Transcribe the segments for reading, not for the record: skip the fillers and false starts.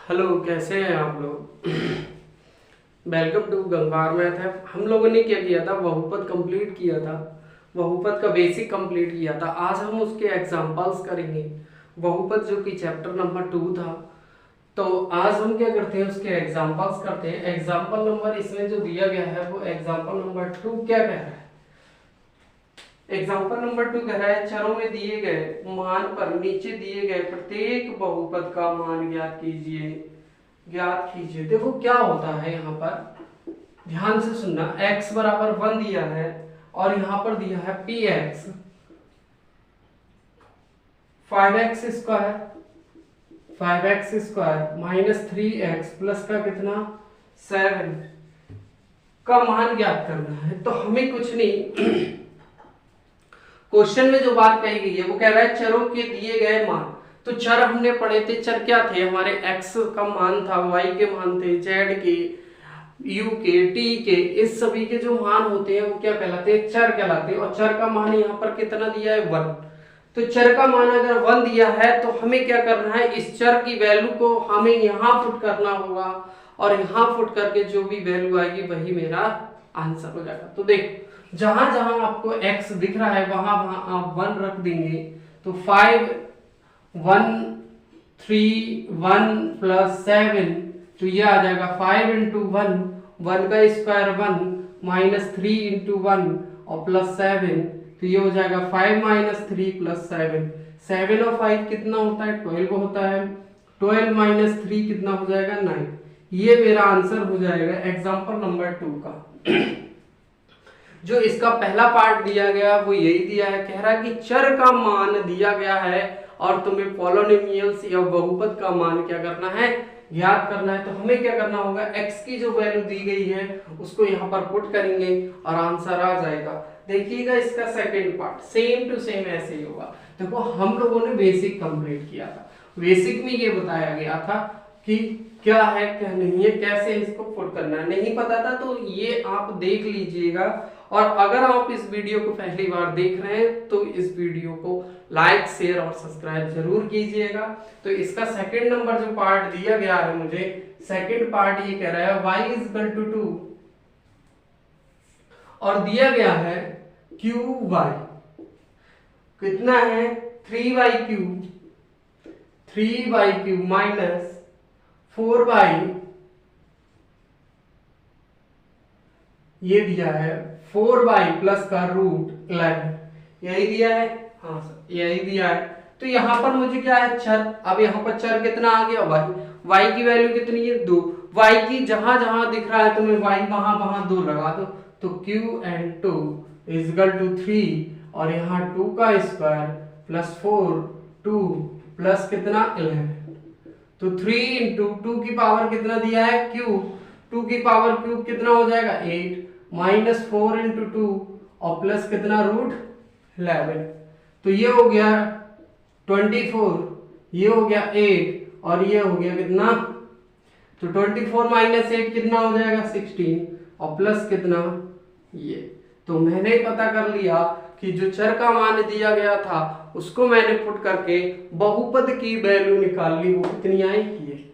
Hello, कैसे हैं आप लोग। वेलकम टू गंगार मैथ है। हम लोगों ने क्या किया था, बहुपद कंप्लीट किया था, बहुपद का बेसिक कंप्लीट किया था। आज हम उसके एग्जांपल्स करेंगे। बहुपद जो कि चैप्टर नंबर 2 था, तो आज हम क्या करते हैं, उसके एग्जांपल्स करते हैं। एग्जांपल नंबर इसमें जो दिया गया है वो एग्जांपल नंबर 2 क्या कह रहा है। एग्जाम्पल नंबर 2 कह रहा है, चरों में दिए गए मान पर नीचे दिए गए प्रत्येक बहुपद का मान ज्ञात कीजिए। ज्ञात कीजिए। देखो क्या होता है यहाँ पर, ध्यान से सुनना। x बराबर 1 दिया है और यहाँ पर दिया है px 5x square, 5x square minus 3x plus का कितना 7 का मान ज्ञात करना है। तो हमें कुछ नहीं, क्वेश्चन में जो बात कही गई है वो कह रहा है चरों के दिए गए मान। तो चर हमने पढ़े थे, चर क्या थे हमारे, x का मान था, y के मान थे, z के, u के, t के, इस सभी के जो मान होते हैं वो क्या कहलाते हैं, चर कहलाते हैं। और चर का मान यहाँ पर कितना दिया है 1। तो चर का मान अगर 1 दिया है तो हमें क्या करना है, इस चर की वैल्यू को हमें यहाँ पुट करना होगा और यहाँ पुट करके जो भी वैल्यू आएगी वही मेरा आंसर हो जाएगा। तो देखो जहां जहां आपको x दिख रहा है वहां वहां आप 1 रख देंगे। तो 5 1 3 1 प्लस 7, तो ये आ जाएगा 5 इंटू 1, 1 का स्क्वायर 1 माइनस 3 इंटू 1 और प्लस 7, तो ये हो जाएगा 5 माइनस 3 प्लस 7। 7 और 5 कितना होता है, 12 होता है। 12 माइनस 3 कितना हो जाएगा 9। ये मेरा आंसर हो जाएगा एग्जाम्पल नंबर 2 का। जो इसका पहला पार्ट दिया गया वो यही दिया है, कह रहा है कि चर का मान दिया गया है और तुम्हें पॉलिनोमियल्स या बहुपद का मान क्या करना है, ज्ञात करना है। तो हमें क्या करना होगा, x की जो वैल्यू दी गई है उसको यहाँ पर पुट करेंगे और आंसर आ जाएगा। देखिएगा इसका second part same to same ऐसे ही होगा। देखो हम लोगों ने बेसिक कंप्लीट किया था, बेसिक में ये बताया गया था कि क्या है क्या नहीं है, कैसे इसको पुट करना है। नहीं पता था तो ये आप देख लीजिएगा। और अगर आप इस वीडियो को पहली बार देख रहे हैं तो इस वीडियो को लाइक शेयर और सब्सक्राइब जरूर कीजिएगा। तो इसका सेकंड नंबर जो पार्ट दिया गया है मुझे, सेकंड पार्ट ये कह रहा है y इज इक्वल टू 2 और दिया गया है qy कितना है 3y³ माइनस 4y, ये दिया है 4y प्लस का रूट 11, यही दिया है। हाँ सर यही दिया है। तो यहाँ पर मुझे क्या है चर, अब यहाँ पर चर कितना आ गया y की वैल्यू कितनी है 2। y की जहां जहां दिख रहा है तुम्हें y वहां वहां 2 लगा दो। तो q and 2 is equal to 3 और यहाँ 2 का स्क्वायर प्लस 4 2 प्लस कितना 11। तो 3 इंटू 2 की पावर कितना दिया है क्यूब, 2 की पावर क्यूब कितना हो जाएगा 8 माइनस 4 इंटू 2 और प्लस कितना रूट 11। तो ये हो गया 24, ये हो गया 8 और ये हो गया कितना, तो 24 माइनस 8 कितना हो जाएगा 16 और प्लस कितना ये। तो मैंने पता कर लिया कि जो चर का मान दिया गया था उसको मैंने पुट करके बहुपद की वैल्यू निकाल ली, वो कितनी आई ये।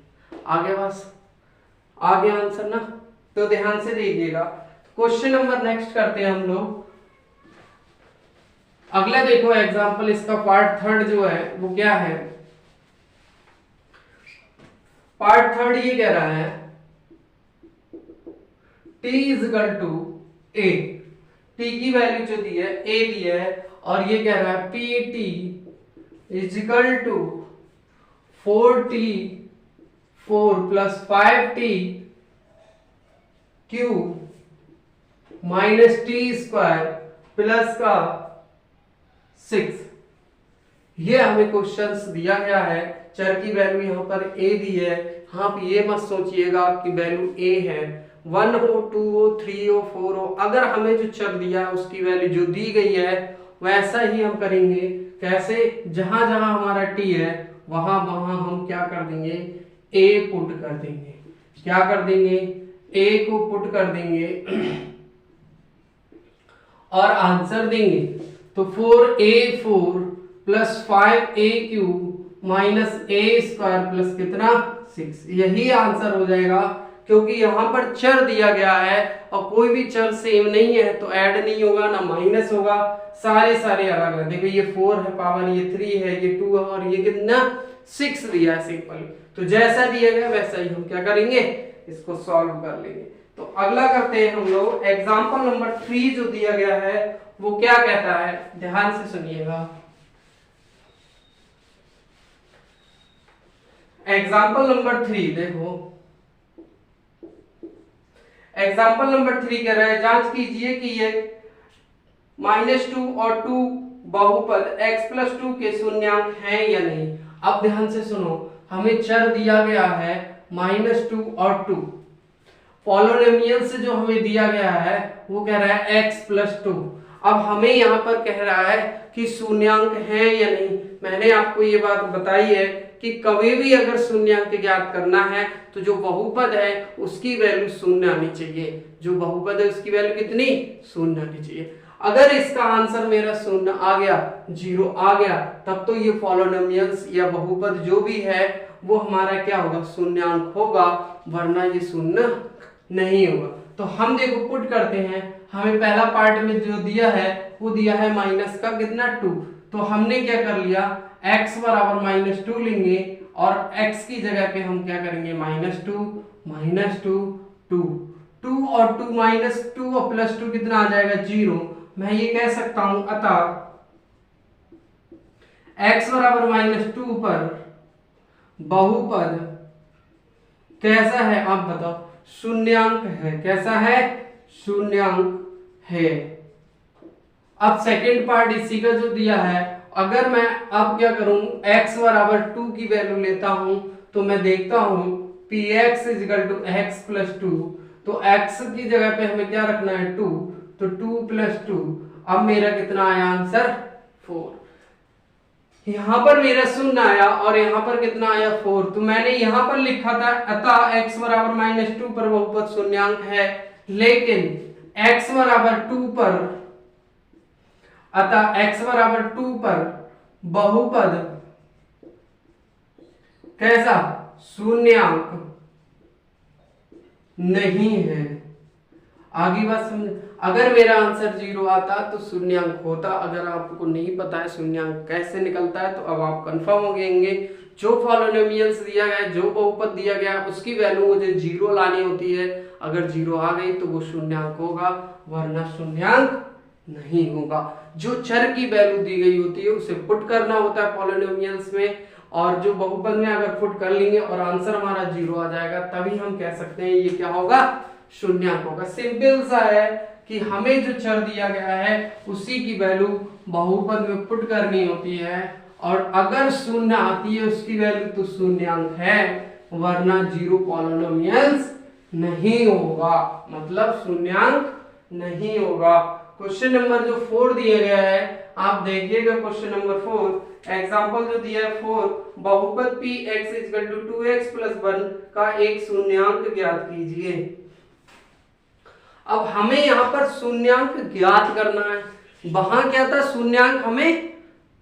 आगे बस आगे आंसर ना, तो ध्यान से देखिएगा। क्वेश्चन नंबर नेक्स्ट करते हैं हम लोग। अगला देखो एग्जांपल, इसका पार्ट थर्ड जो है वो क्या है, पार्ट थर्ड ये कह रहा है t is equal to a, t की वैल्यू जो दी है a दी है और ये कह रहा है pt is equal to 4t4 plus 5t cube minus T square plus का 6। ये हमें क्वेश्चंस दिया गया है, चर की वैल्यू यहाँ पर a दी है। हाँ ये मत सोचिएगा कि वैल्यू a है, 1 हो 2 हो 3 हो 4 हो, अगर हमें जो चर दिया है उसकी वैल्यू जो दी गई है वैसा ही हम करेंगे। कैसे, जहां जहां हमारा t है वहां वहां हम क्या कर देंगे, a पुट कर देंगे। क्या कर देंगे, a को पुट कर देंगे और आंसर देंगे। तो 4a4 plus 5a³ minus a² plus कितना 6, यही आंसर हो जाएगा, क्योंकि यहाँ पर चर दिया गया है और कोई भी चर सेम नहीं है तो ऐड नहीं होगा ना माइनस होगा, सारे अलग है। देखो ये 4 है पावर, ये 3 है, ये 2 है और ये कितना 6 दिया है सिंपल। तो जैसा दिया गया वैसा ही हम क्या करेंगे, इसको सॉल्व कर लेंगे। तो अगला करते हैं हम लोग एग्जाम्पल नंबर 3 जो दिया गया है वो क्या कहता है, ध्यान से सुनिएगा। एग्जाम्पल नंबर 3 देखो, एग्जाम्पल नंबर 3 कह रहा है जांच कीजिए कि ये -2 और 2 बहुपद x+2 के शून्यांक हैं या नहीं। अब ध्यान से सुनो, हमें चर दिया गया है -2 और 2, पॉलिनोमियल से जो हमें दिया गया है वो कह रहा है x+2। अब हमें यहाँ पर कह रहा है कि शून्यांक है या नहीं। मैंने आपको ये बात बताई है कि कभी भी अगर शून्यांक ज्ञात करना है तो जो बहुपद है उसकी वैल्यू शून्य आनी चाहिए, जो बहुपद है उसकी वैल्यू कितनी, शून्य आनी चाहिए। अगर इसका आंसर मेरा शून्य आ गया, 0 आ गया, तब तो ये पॉलिनोमियल्स या बहुपद जो भी है वो हमारा क्या होगा, शून्यांक होगा, वरना ये शून्य नहीं होगा। तो हम देखो पुट करते हैं, हमें पहला पार्ट में जो दिया है वो दिया है माइनस का कितना 2, तो हमने क्या कर लिया x बराबर -2 लेंगे और x की जगह पे हम क्या करेंगे -2 2 और 2 -2 और +2 कितना आ जाएगा 0। मैं ये कह सकता हूं अतः x बराबर -2 पर बहुपद कैसा है आप बताओ, शून्यांक है। कैसा है, शून्यांक है। अब सेकंड पार्ट इसी का जो दिया है, अगर मैं अब क्या करूं, x बराबर 2 की वैल्यू लेता हूं तो मैं देखता हूं px = x+2, तो x की जगह पे हमें क्या रखना है 2, तो 2 + 2, अब मेरा कितना आया आंसर 4। यहां पर मेरा शून्य आया और यहां पर कितना आया 4, तो मैंने यहां पर लिखा था अतः x बराबर -2 पर बहुपद शून्यांक है, लेकिन x बराबर 2 पर, अतः x बराबर 2 पर बहुपद कैसा, शून्यांक नहीं है। आगे बात समझ, अगर मेरा आंसर 0 आता तो शून्यांक होता। अगर आपको नहीं पता है शून्यांक कैसे निकलता है तो अब आप कंफर्म हो गएंगे, जो पॉलिनोमियल्स दिया गया है, जो बहुपद दिया गया है उसकी वैल्यू मुझे 0 लानी होती है। अगर 0 आ गई तो वो शून्यांक होगा, वरना शून्यांक नहीं होगा। जो चर की वैल्यू दी गई होती है उसे पुट करना होता है पॉलिनोमियल्स में, और जो बहुपद में अगर पुट कर लेंगे और आंसर हमारा 0 आ जाएगा तभी हम कह सकते हैं ये क्या होगा, शून्यांक होगा। सिंपल सा है कि हमें जो चर दिया गया है उसी की वैल्यू बहुपद में पुट करनी होती है, और अगर शून्य आती है उसकी वैल्यू तो शून्यांक है, वरना 0 पॉलिनोमियल्स नहीं होगा, मतलब शून्यांक नहीं होगा। क्वेश्चन नंबर जो 4 दिया गया है, आप देखिएगा क्वेश्चन नंबर 4, एग्जांपल जो दिया है 4, बहुपद px = 2x+1 का एक शून्यांक ज्ञात कीजिए। अब हमें यहाँ पर शून्यांक ज्ञात करना है, वहां क्या था, शून्यांक हमें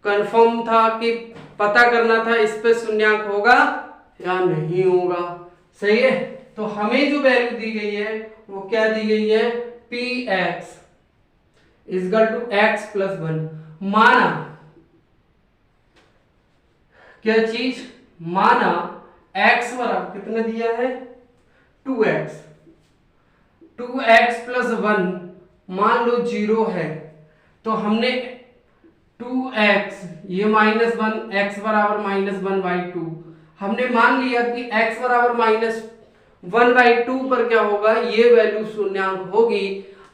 कंफर्म था कि पता करना था इस पे शून्यांक होगा या नहीं होगा, सही है। तो हमें जो वैल्यू दी गई है वो क्या दी गई है, px = x+1। माना क्या चीज, माना x बराबर कितना दिया है 2x, 2x+1 मान लो 0 है, तो हमने 2x ये -1, x बराबर -1/2, हमने मान लिया कि x बराबर -1/2 पर क्या होगा, ये वैल्यू शून्यांक होगी।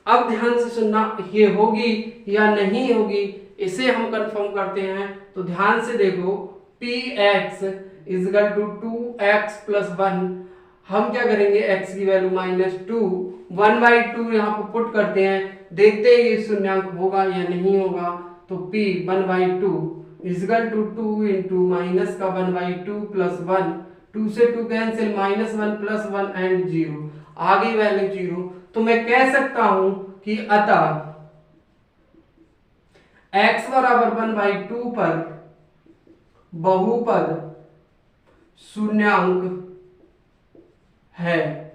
अब ध्यान से सुनना, ये होगी या नहीं होगी इसे हम कंफर्म करते हैं। तो ध्यान से देखो, px = 2x+1, हम क्या करेंगे, x की वैल्यू -2, 1/2 यहाँ पर पुट करते हैं, देखते हैं ये शून्यांक होगा या नहीं होगा। तो p 1/2 = 2 इंटू माइनस का 1/2 + 1, 2 से 2 कैंसिल, -1 + 1 एंड 0, आगे वैल्यू 0। तो मैं कह सकता हूं कि अतः x बराबर 1/2 पर बहुपद शून्यांक है।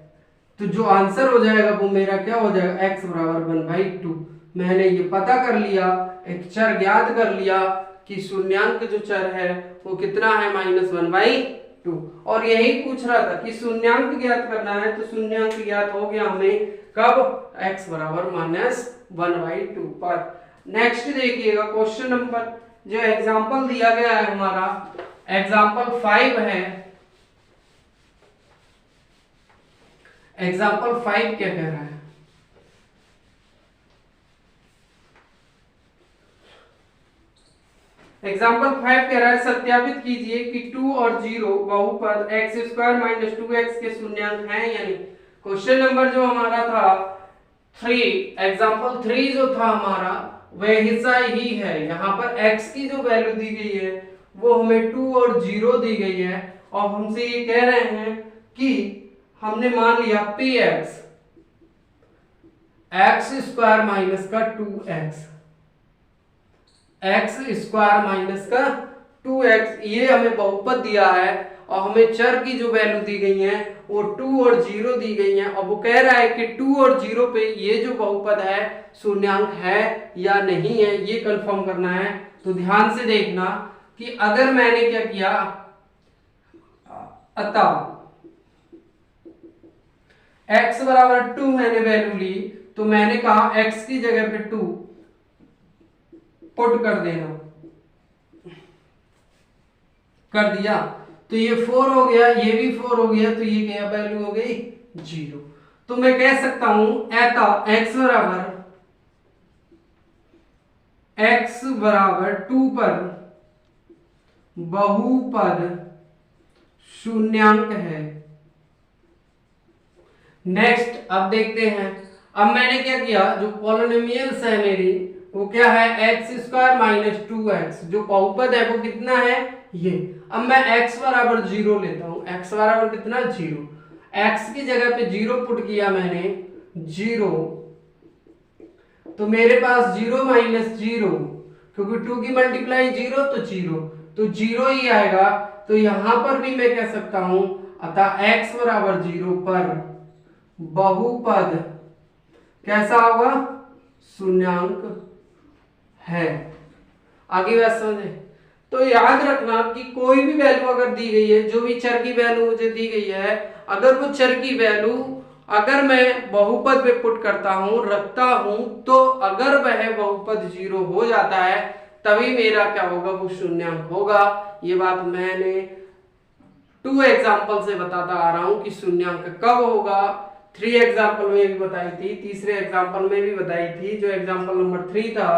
तो जो आंसर हो जाएगा वो मेरा क्या हो जाएगा, x बराबर 1/2। मैंने ये पता कर लिया, एक चर ज्ञात कर लिया कि शून्यांक जो चर है वो कितना है, -1/2। और यही पूछ रहा था कि शून्यांक ज्ञात करना है, तो शून्यांक ज्ञात हो गया हमें कब, x बराबर -1/2 पर। नेक्स्ट देखिएगा क्वेश्चन नंबर, जो एग्जाम्पल दिया गया है हमारा एग्जाम्पल 5 है। एग्जाम्पल 5 क्या कह रहा है, एग्जाम्पल 5 कह रहा है सत्यापित कीजिए कि 2 और 0 बहुपद x² - 2x के शून्यांक हैं या नहीं। क्वेश्चन नंबर जो हमारा था 3, एग्जाम्पल 3 जो था हमारा वह हिस्सा ही है। यहाँ पर x की जो वैल्यू दी गई है वो हमें 2 और 0 दी गई है, और हमसे ये कह रहे हैं कि हमने मान लिया px x² माइनस का 2x, x² - 2x, ये हमें बहुपद दिया है, और हमें चर की जो वैल्यू दी गई है वो 2 और 0 दी गई है, और वो कह रहा है कि 2 और 0 पे ये जो बहुपद है शून्यांक है या नहीं है, ये कंफर्म करना है। तो ध्यान से देखना कि अगर मैंने क्या किया, अतः x बराबर 2 मैंने वैल्यू ली, तो मैंने कहा x की जगह पे 2 पुट कर देना, कर दिया तो ये 4 हो गया, ये भी 4 हो गया, तो ये क्या वैल्यू हो गई 0। तो मैं कह सकता हूं अतः x बराबर 2 पर बहुपद शून्यांक है। नेक्स्ट अब देखते हैं, अब मैंने क्या किया, जो पॉलिनोमियल्स है मेरी वो क्या है, x² - 2x, जो बहुपद है वो कितना है ये। अब मैं x बराबर 0 लेता हूं, x बराबर कितना 0, x की जगह पे 0 पुट किया मैंने 0, तो मेरे पास 0 - 0, क्योंकि 2 की मल्टीप्लाई 0 तो 0, तो 0 ही आएगा। तो यहां पर भी मैं कह सकता हूं अतः x बराबर 0 पर बहुपद कैसा होगा, शून्यांक है। आगे बात समझे, तो याद रखना कि कोई भी वैल्यू अगर दी गई है, जो भी चर की वैल्यू मुझे दी गई है, अगर वो चर की वैल्यू अगर मैं बहुपद में पुट करता हूं, रखता हूं, तो अगर वह बहुपद 0 हो जाता है तभी मेरा क्या होगा, वो शून्यांक होगा। ये बात मैंने 2 एग्जाम्पल से बताता आ रहा हूं कि शून्यांक कब होगा। 3 एग्जाम्पल में भी बताई थी, तीसरे एग्जाम्पल में भी बताई थी, जो एग्जाम्पल नंबर 3 था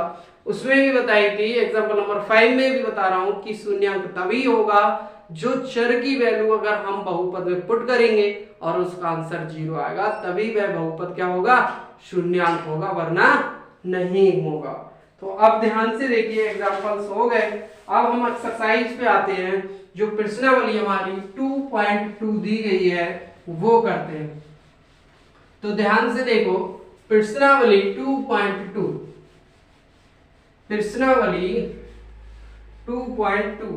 उसमें भी बताई थी, एग्जाम्पल नंबर 5 में भी बता रहा हूं कि शून्यांक तभी होगा जो चर की वैल्यू अगर हम बहुपद में पुट करेंगे और उसका आंसर 0 आएगा, तभी वह बहुपद क्या होगा, शून्यांक होगा, वरना नहीं होगा। तो अब ध्यान से देखिए, एग्जाम्पल्स हो गए। अब हम एक्सरसाइज पे आते हैं, जो प्रश्नावली हमारी 2.2 दी गई है वो करते हैं। तो ध्यान से देखो, प्रश्नावली 2.2, प्रश्नावली 2.2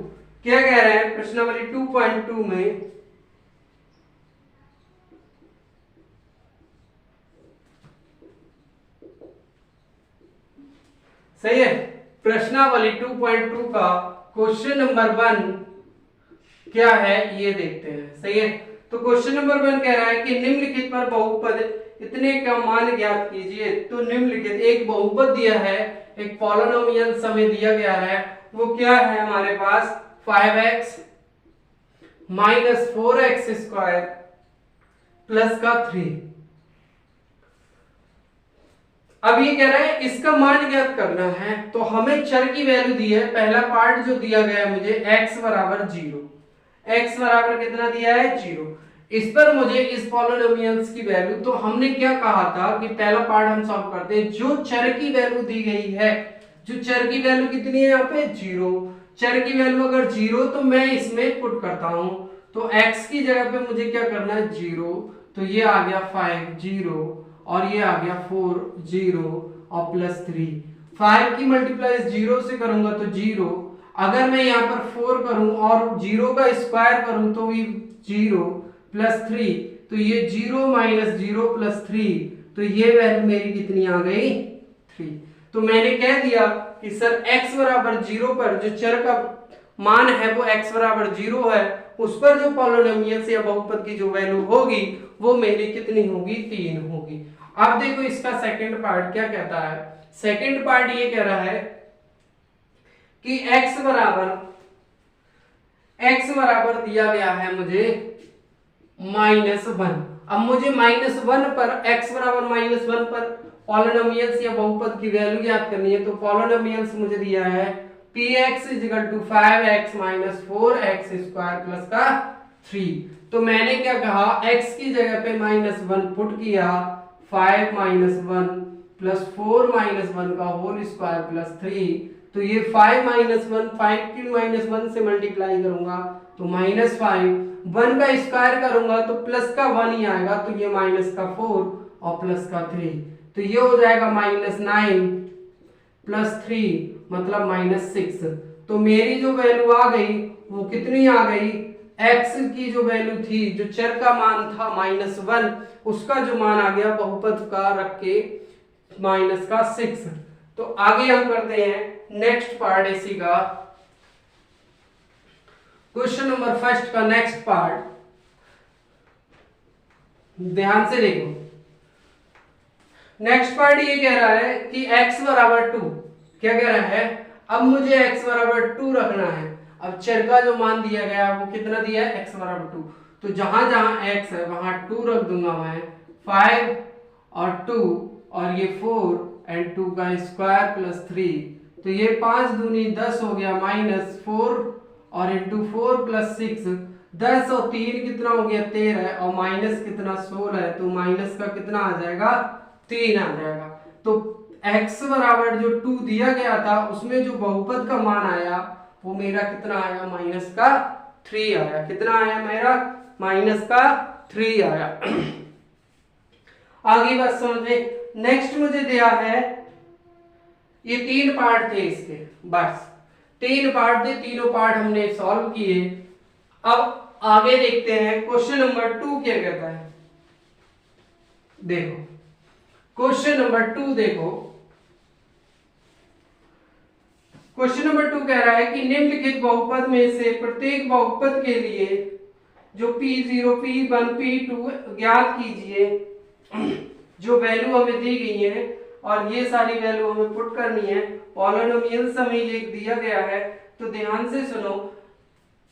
क्या कह रहे हैं, प्रश्नावली 2.2 में सही है, प्रश्नावली 2.2 का क्वेश्चन नंबर 1 क्या है ये देखते हैं। सही है, तो क्वेश्चन नंबर 1 कह रहा है कि निम्नलिखित पर बहुपद इतने का मान ज्ञात कीजिए। तो निम्नलिखित एक बहुपद दिया है, एक पॉलिनोमियल समय दिया गया है, वो क्या है हमारे पास 5x - 4x² प्लस का 3। अब ये कह रहा है इसका मान ज्ञात करना है, तो हमें चर की वैल्यू दी है, पहला पार्ट जो दिया गया है मुझे x बराबर 0, x बराबर कितना दिया है 0, इस पर मुझे इस पॉलिनोमियल्स की वैल्यू, तो हमने क्या कहा था कि पहला पार्ट हम सॉल्व करते हैं, जो चर की वैल्यू दी गई है, जो चर की वैल्यू कितनी है यहाँ पे 0, चर की वैल्यू अगर 0 तो मैं इसमें पुट करता हूं, तो x की जगह पे मुझे क्या करना है 0, तो ये आ गया 5 0 और ये आ गया 4 0 और प्लस 3, 5 की मल्टीप्लाई 0 से करूंगा तो 0, अगर मैं यहाँ पर 4 करूं और 0 का स्क्वायर करूं तो भी 0 प्लस 3, तो ये 0 माइनस 0 प्लस 3, तो ये वैल्यू मेरी कितनी आ गई 3। तो मैंने कह दिया कि सर x बराबर 0 पर जो चर का मान है वो x बराबर 0 है, उस पर जो पॉलिनोमियल्स या बहुपद की जो वैल्यू होगी वो मेरी कितनी होगी 3 होगी। अब देखो इसका सेकंड पार्ट क्या कहता है। सेकंड पार्ट ये कह रहा है कि x बराबर दिया गया है मुझे -1। अब मुझे -1 पर x बराबर -1 पर पॉलिनोमियल्स या बहुपद की वैल्यू ज्ञात करनी है। तो पॉलिनोमियल्स मुझे दिया है px = 5x - 4x² + 3। तो मैंने क्या कहा, x की जगह पे -1 पुट किया, 5 - 1 + 4 - 1 का होल स्क्वायर प्लस 3। तो ये 5 - 1, 5 की -1 से मल्टीप्लाई करूंगा तो -5, 1 का स्क्वायर करूंगा तो प्लस का 1 ही आएगा, तो ये माइनस का 4 और प्लस का 3, तो ये हो जाएगा -9 + 3 मतलब -6। तो मेरी जो वैल्यू आ गई वो कितनी आ गई, x की जो वैल्यू थी, जो चर का मान था -1, उसका जो मान आ गया बहुपद का रख के -6। तो आगे हम करते हैं नेक्स्ट पार्ट इसी का, क्वेश्चन नंबर फर्स्ट का नेक्स्ट पार्ट। ध्यान से देखो, नेक्स्ट पार्ट ये कह रहा है कि x बराबर 2, क्या कह रहा है, अब मुझे x बराबर 2 रखना है। अब चर का जो मान दिया गया है वो कितना दिया है, x बराबर 2, तो जहां जहां x है वहां 2 रख दूंगा मैं, 5 और 2 और ये 4 एंड 2 का स्क्वायर प्लस 3, तो ये 5 दूनी 10 हो गया, -4 और इंटू 4 + 6, 10 और 3 कितना हो गया 13 और माइनस कितना 16 है, तो माइनस का कितना आ जाएगा 3 आ जाएगा। तो x बराबर जो 2 दिया गया था उसमें जो बहुपद का मान आया वो मेरा कितना आया, -3 आया। कितना आया मेरा, -3 आया। आगे बात समझे। नेक्स्ट मुझे दिया है, ये 3 पार्ट थे इसके, बस 3 पार्ट थे, तीनों पार्ट हमने सॉल्व किए। अब आगे देखते हैं क्वेश्चन नंबर 2 क्या कहता है। देखो क्वेश्चन नंबर 2 देखो, क्वेश्चन नंबर 2 कह रहा है कि निम्नलिखित बहुपद में से प्रत्येक बहुपद के लिए जो P0, P1, P2 ज्ञात कीजिए। जो वैल्यू हमें दी गई है और ये सारी वैल्यू हमें पुट करनी है, पॉलिनोमियल्स हमें ये दिया गया है। तो ध्यान से सुनो,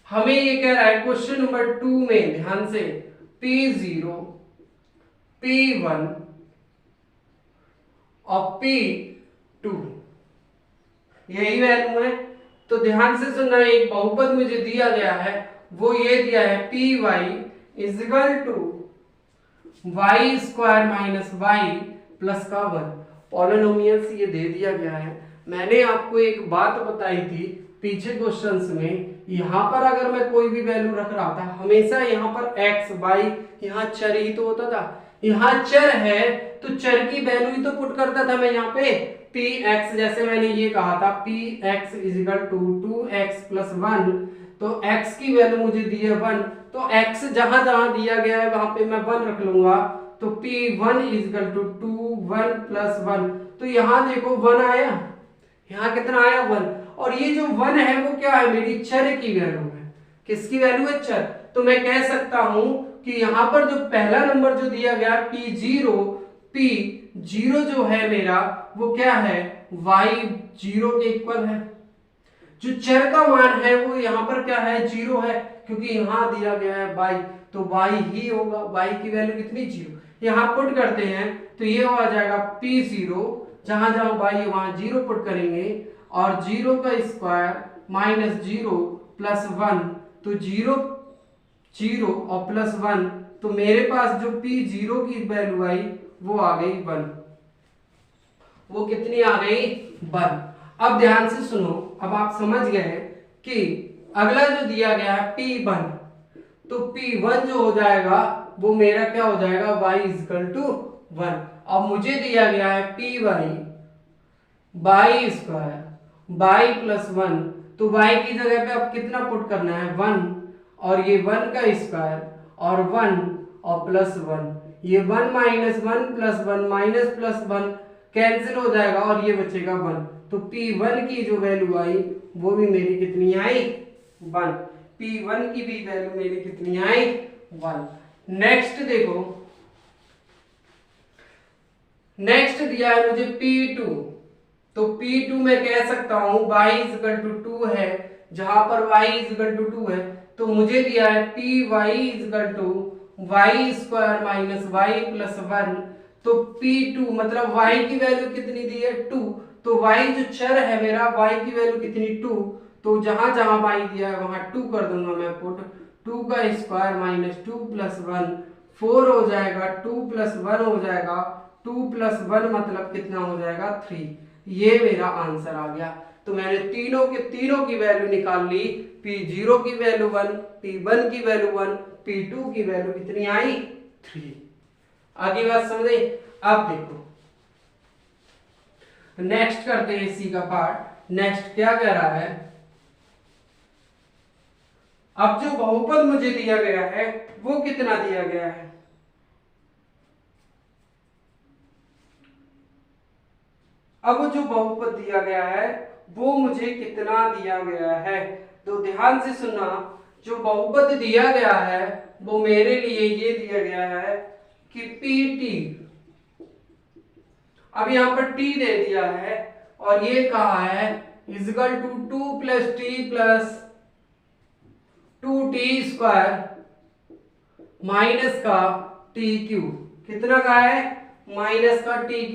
हमें ये कह रहा है क्वेश्चन नंबर 2 में, ध्यान से, P0, P1 और P2 यही वैल्यू है। तो ध्यान से सुनना, एक बहुपद मुझे दिया गया है, वो ये दिया है Py = y² - y प्लस का 1। पॉलिनोमियल्स ये दे दिया गया है। मैंने आपको एक बात बताई थी पीछे क्वेश्चंस में, यहाँ पर अगर मैं कोई भी वैल्यू रख रहा था, हमेशा यहाँ पर x, y, यहाँ चर ही तो होता था। यहाँ चर है तो चर की वैल्यू ही तो पुट करता था मैं यहाँ पे, px, जैसे मैंने ये कहा था px = 2x + 1, तो x की वैल्यू मुझे दी है 1, तो x जहां जहां दिया गया है वहां पे मैं 1 रख लूंगा। तो p1 = 2 1 + 1, तो यहाँ देखो 1 आया, यहाँ कितना आया 1, और ये जो 1 है वो क्या है, मेरी चर की वैल्यू है। किसकी वैल्यू है, चर। तो मैं कह सकता हूं कि यहाँ पर जो पहला नंबर जो दिया गया P0 जो है मेरा वो क्या है, y0 के इक्वल है। जो चर का मान है वो यहाँ पर क्या है, 0 है, क्योंकि यहाँ दिया गया है y, तो y ही होगा, y की वैल्यू कितनी 0। यहाँ पुट करते हैं तो ये आ जाएगा P0, जहां जहां y है वहां 0 पुट करेंगे, और 0 का स्क्वायर -0 + 1, तो 0 0 और +1, तो मेरे पास जो P0 की वैल्यू आई वो आ गई 1। वो कितनी आ गई, 1। अब ध्यान से सुनो, अब आप समझ गए कि अगला जो दिया गया है P1, तो P1 जो हो जाएगा वो मेरा क्या हो जाएगा, y = 1। अब मुझे दिया गया है Py y² y + 1, तो y की जगह पे अब कितना पुट करना है, 1, और ये 1 का स्क्वायर और 1 और +1, ये 1 - 1 +1 -+1 कैंसिल हो जाएगा और ये बचेगा 1। तो P1 की जो वैल्यू आई वो भी मेरी कितनी आई 1। P1 की भी वैल्यू मेरी कितनी आई 1। नेक्स्ट देखो, नेक्स्ट दिया है मुझे P2। तो P2 मैं कह सकता हूं y 2 है, जहां पर y 2 है तो मुझे दिया है Py y square minus y plus 1। तो P2 मतलब y की वैल्यू कितनी दी है 2, तो y जो चर है मेरा y की वैल्यू कितनी 2, तो जहां जहां y दिया है वहां 2 कर दूंगा मैं पुट। 2 का स्क्वायर माइनस 2 प्लस 1 4 हो जाएगा, 2 प्लस 1 हो जाएगा, 2 प्लस 1 मतलब कितना हो जाएगा 3। ये मेरा आंसर आ गया। तो मैंने तीनों की वैल्यू निकाल ली। P0 की वैल्यू 1, P1 की वैल्यू 1, P2 की वैल्यू कितनी आई 3। आगे बात समझे। अब देखो नेक्स्ट करते हैं इसी का पार्ट। नेक्स्ट क्या कह रहा है, अब जो बहुपद मुझे दिया गया है वो कितना दिया गया है। अब जो बहुपद दिया गया है वो मुझे कितना दिया गया है, तो ध्यान से सुनना। जो बहुपद दिया गया है वो मेरे लिए ये दिया गया है कि PT। अब यहां पर T दे दिया है और ये कहा है is equal to 2 + T + 2T square minus का TQ। कितना का है माइनस का TQ।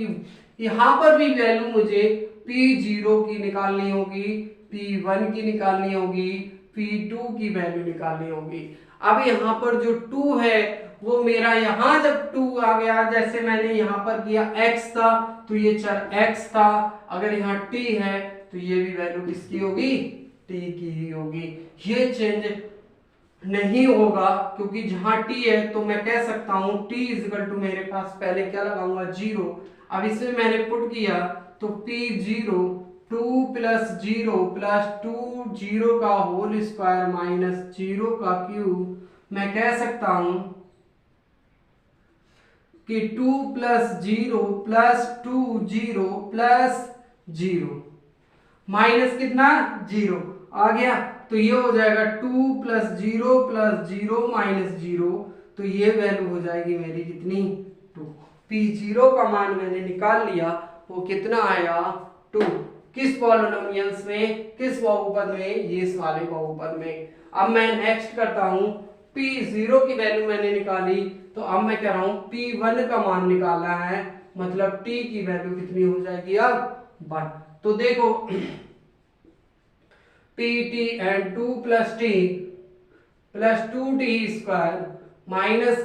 यहां पर भी वैल्यू मुझे P0 की निकालनी होगी, P1 की निकालनी होगी, P2 की वैल्यू निकालनी होगी। अब यहाँ पर जो 2 है वो मेरा यहाँ जब 2 आ गया, जैसे मैंने यहाँ पर किया x था तो ये चर x था, अगर यहाँ t है तो ये भी वैल्यू किसकी होगी t की ही होगी। ये चेंज नहीं होगा क्योंकि जहां t है तो मैं कह सकता हूं t = मेरे पास पहले क्या लगाऊंगा 0। अब इसमें मैंने पुट किया तो P0 2 + 0 + 2 0 का होल स्क्वायर माइनस 0 का क्यूब। मैं कह सकता हूं कि 2 + 0 + 2 0 + 0 माइनस कितना 0 आ गया, तो ये हो जाएगा 2 + 0 + 0 - 0। तो ये वैल्यू हो जाएगी मेरी कितनी 2। P0 का मान मैंने निकाल लिया, वो कितना आया 2। किस पॉलिनोमियल्स में, किस बहुपद में, ये इस वाले बहुपद में। अब मैं नेक्स्ट करता हूं, P0 की वैल्यू मैंने निकाली तो अब मैं कह रहा हूं P1 का मान निकालना है, मतलब t की वैल्यू कितनी हो जाएगी अब 1। तो देखो PT and 2 + T + 2T square minus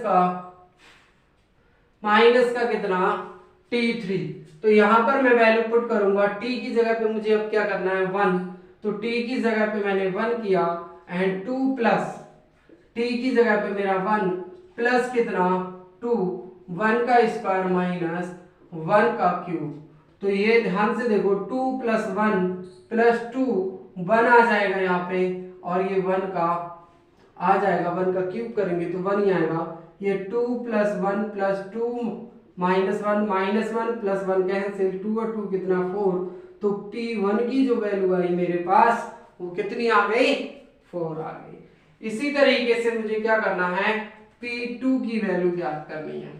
का कितना T3। तो यहां पर मैं वैल्यू पुट करूंगा, t की जगह पे मुझे अब क्या करना है 1, तो t की जगह पे मैंने 1 किया एंड 2 प्लस t की जगह पे मेरा 1 प्लस कितना 2 1 का स्क्वायर माइनस 1 का क्यूब। तो ये ध्यान से देखो 2 + 1 + 2 1 आ जाएगा यहाँ पे और ये 1 का आ जाएगा, 1 का क्यूब करेंगे तो 1 ही आएगा। ये 2 + 1 + 2 -1 -1 + 1 कैंसिल, 2 और 2 कितना 4। तो P1 की जो वैल्यू आई मेरे पास वो कितनी आ गई 4 आ गई। इसी तरीके से मुझे क्या करना है P2 की वैल्यू ज्ञात करनी है।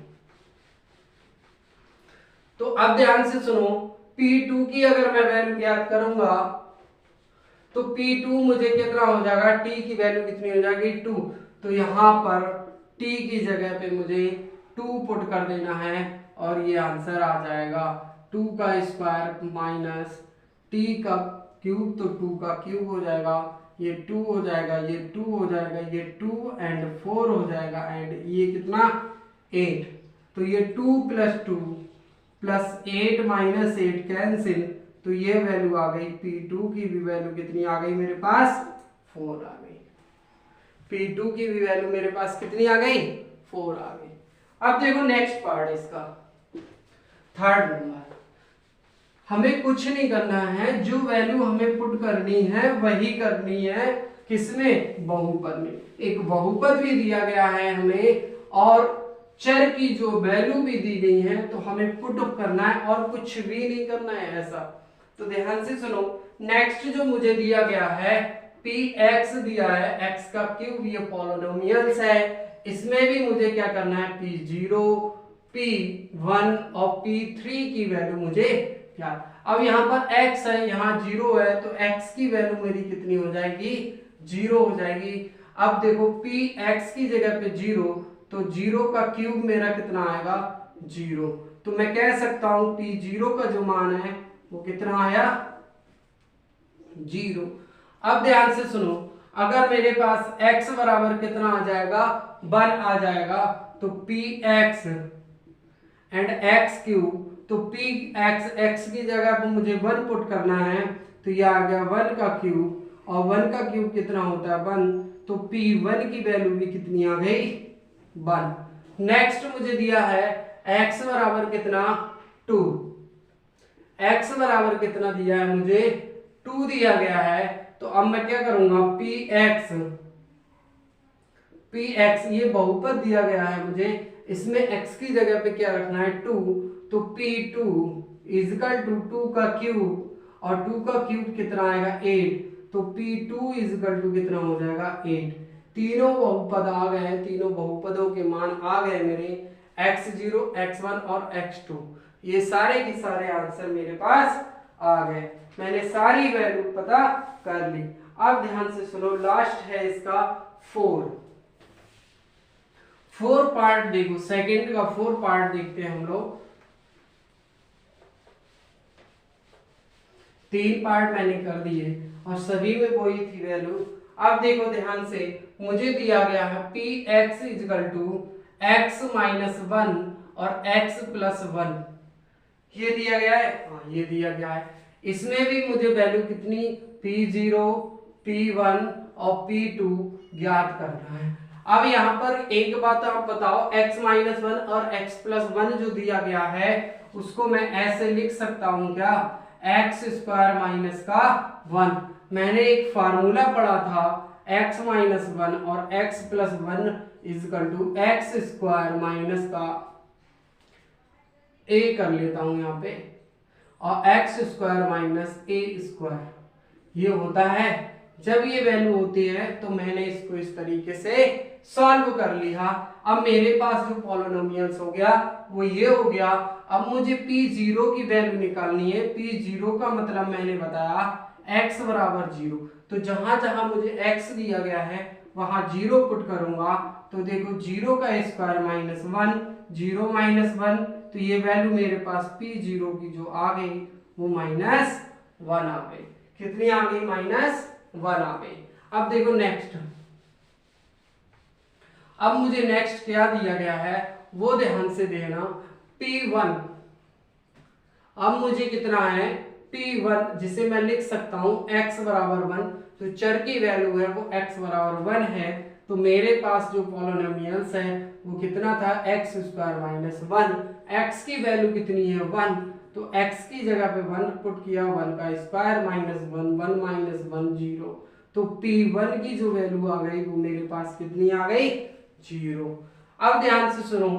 तो अब ध्यान से सुनो, P2 की अगर मैं वैल्यू ज्ञात करूंगा तो P2 मुझे कितना हो जाएगा, t की वैल्यू कितनी हो जाएगी 2। तो यहां पर t की जगह पे मुझे 2 पुट कर देना है और ये आंसर आ जाएगा 2 का स्क्वायर माइनस t का क्यूब, तो 2 का क्यूब हो जाएगा, ये 2 हो जाएगा, ये 2 हो जाएगा, ये 2 एंड 4 हो जाएगा एंड ये कितना 8। तो ये 2 + 2 + 8 - 8 कैंसिल, तो ये वैल्यू आ गई P2 की भी वैल्यू कितनी आ गई मेरे पास 4 आ गई। P2 की भी वैल्यू मेरे पास कितनी आ गई 4 आ गई। अब देखो नेक्स्ट पार्ट इसका 3rd नंबर। हमें कुछ नहीं करना है, जो वैल्यू हमें पुट करनी है वही करनी है, किसमें बहुपद में। एक बहुपद भी दिया गया है हमें और चर की जो वैल्यू भी दी गई है तो हमें पुट करना है और कुछ भी नहीं करना है ऐसा। तो ध्यान से सुनो, नेक्स्ट जो मुझे दिया गया है px दिया है, x का क्यूब, ये पॉलिनोमियल्स है, इसमें भी मुझे क्या करना है p0, p1 और p3 की वैल्यू मुझे क्या। अब यहाँ पर x है, यहाँ 0 है, तो x की वैल्यू मेरी कितनी हो जाएगी, 0 हो जाएगी। अब देखो px की जगह पे 0, तो 0 का क्यूब मेरा कितना आएगा, 0। तो मैं कह सकता हूं p0 का जो मान है वो कितना आया, 0। अब ध्यान से सुनो, अगर मेरे पास x बराबर कितना आ जाएगा, 1 आ जाएगा, तो px एंड x क्यूब, तो px x की जगह पर मुझे 1 पुट करना है, तो ये आ गया 1 का क्यूब, और 1 का क्यूब कितना होता है, 1, तो p1 की वैल्यू भी कितनी आ गई, 1। नेक्स्ट मुझे दिया है x बराबर कितना, 2। x बराबर कितना दिया है मुझे, 2 दिया गया है। तो अब मैं क्या करूंगा, px ये बहुपद दिया गया है मुझे, इसमें x की जगह पे क्या रखना है, 2, तो p2 इजकल टू 2 का क्यूब, और 2 का क्यूब कितना आएगा, 8, तो p2 इजकल टू कितना हो जाएगा, 8। तीनों बहुपद आ गए, तीनों बहुपदों के मान आ गए मेरे, x0, x1 और x2, ये सारे के सारे आंसर मेरे पास आ गए, मैंने सारी वैल्यू पता कर ली। अब ध्यान से सुनो, लास्ट है इसका 4 पार्ट देखो, सेकंड का 4 पार्ट देखते हैं हम लोग। 3 पार्ट मैंने कर दिए और सभी में वही थी वैल्यू। अब देखो ध्यान से, मुझे दिया गया है px is equal to x minus 1 और x प्लस 1, ये दिया गया है, हाँ ये दिया गया है। इसमें भी मुझे वैल्यू कितनी, p0, p1 और p2 ज्ञात करना है। अब यहाँ पर एक बात आप बताओ, x माइनस 1 और x प्लस 1 जो दिया गया है उसको मैं ऐसे लिख सकता हूँ क्या, x स्क्वायर माइनस का 1। मैंने एक फार्मूला पढ़ा था, x माइनस 1 और x plus 1 is equal to X square minus का a कर लेता हूं यहाँ पे, और X square minus A square, ये होता है। जब ये वैल्यू होती है तो मैंने इसको इस तरीके से सॉल्व कर लिया। अब मेरे पास जो पॉलिनोमियल्स हो गया वो ये हो गया। अब मुझे p0 की वैल्यू निकालनी है। p0 का मतलब मैंने बताया x बराबर 0, तो जहां जहां मुझे x दिया गया है वहां 0 पुट करूंगा, तो देखो 0 का स्क्वायर माइनस 1, 0 माइनस 1, तो ये वैल्यू मेरे पास p0 की जो आ गई वो माइनस 1 आ गई। कितनी आ गई, माइनस 1 आ गई। अब देखो नेक्स्ट, अब मुझे नेक्स्ट क्या दिया गया है वो ध्यान से देना, p1। अब मुझे कितना है, p1, जिसे मैं लिख सकता हूं x बराबर 1, तो चर की वैल्यू है वो x बराबर 1 है, तो मेरे पास जो पॉलिनोमियल्स है वो कितना था, x स्क्वायर माइनस 1, x की वैल्यू कितनी है 1, तो x की जगह पे 1 पुट किया, 1 का स्क्वायर माइनस 1, 1 माइनस 1 0, तो p1 की जो वैल्यू आ गई वो मेरे पास कितनी आ गई, 0। अब ध्यान से सुनो,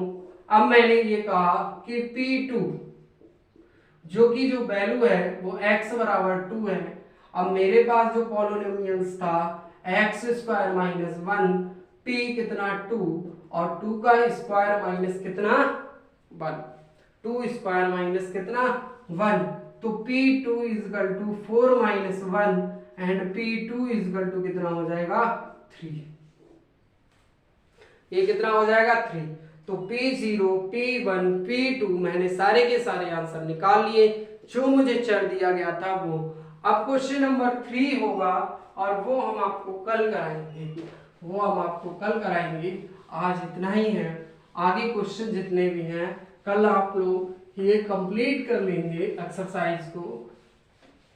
अब मैंने ये कहा कि p2 जो की जो वैल्यू है वो x बराबर 2 है। अब मेरे पास जो पॉलिनोमियल्स था x स्क्वायर माइनस 1, p कितना 2, और 2 का स्क्वायर माइनस कितना 1, 2 स्क्वायर माइनस कितना 1, तो p2 is equal to 4 minus 1 and p2 is equal to कितना हो जाएगा 3, ये कितना हो जाएगा 3। तो p0, p1, p2 मैंने सारे के सारे आंसर निकाल लिए जो मुझे चर दिया गया था वो। अब क्वेश्चन नंबर 3 होगा और वो हम आपको कल कराएंगे, आज इतना ही है, आगे क्वेश्चन जितने भी हैं कल आप लोग ये कंप्लीट कर लेंगे एक्सरसाइज को।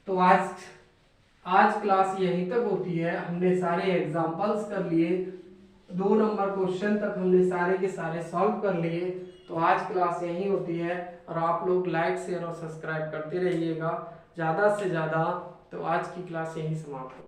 तो आज क्लास यहीं तक होती है। हमने सारे एग्जांपल्स कर लिए, 2 नंबर क्वेश्चन तक हमने सारे के सारे सॉल्व कर लिए। तो आज क्लास यहीं होती है और आप लोग लाइक शेयर और सब्सक्राइब करते रहिएगा ज़्यादा से ज़्यादा। तो आज की क्लास यहीं समाप्त हो।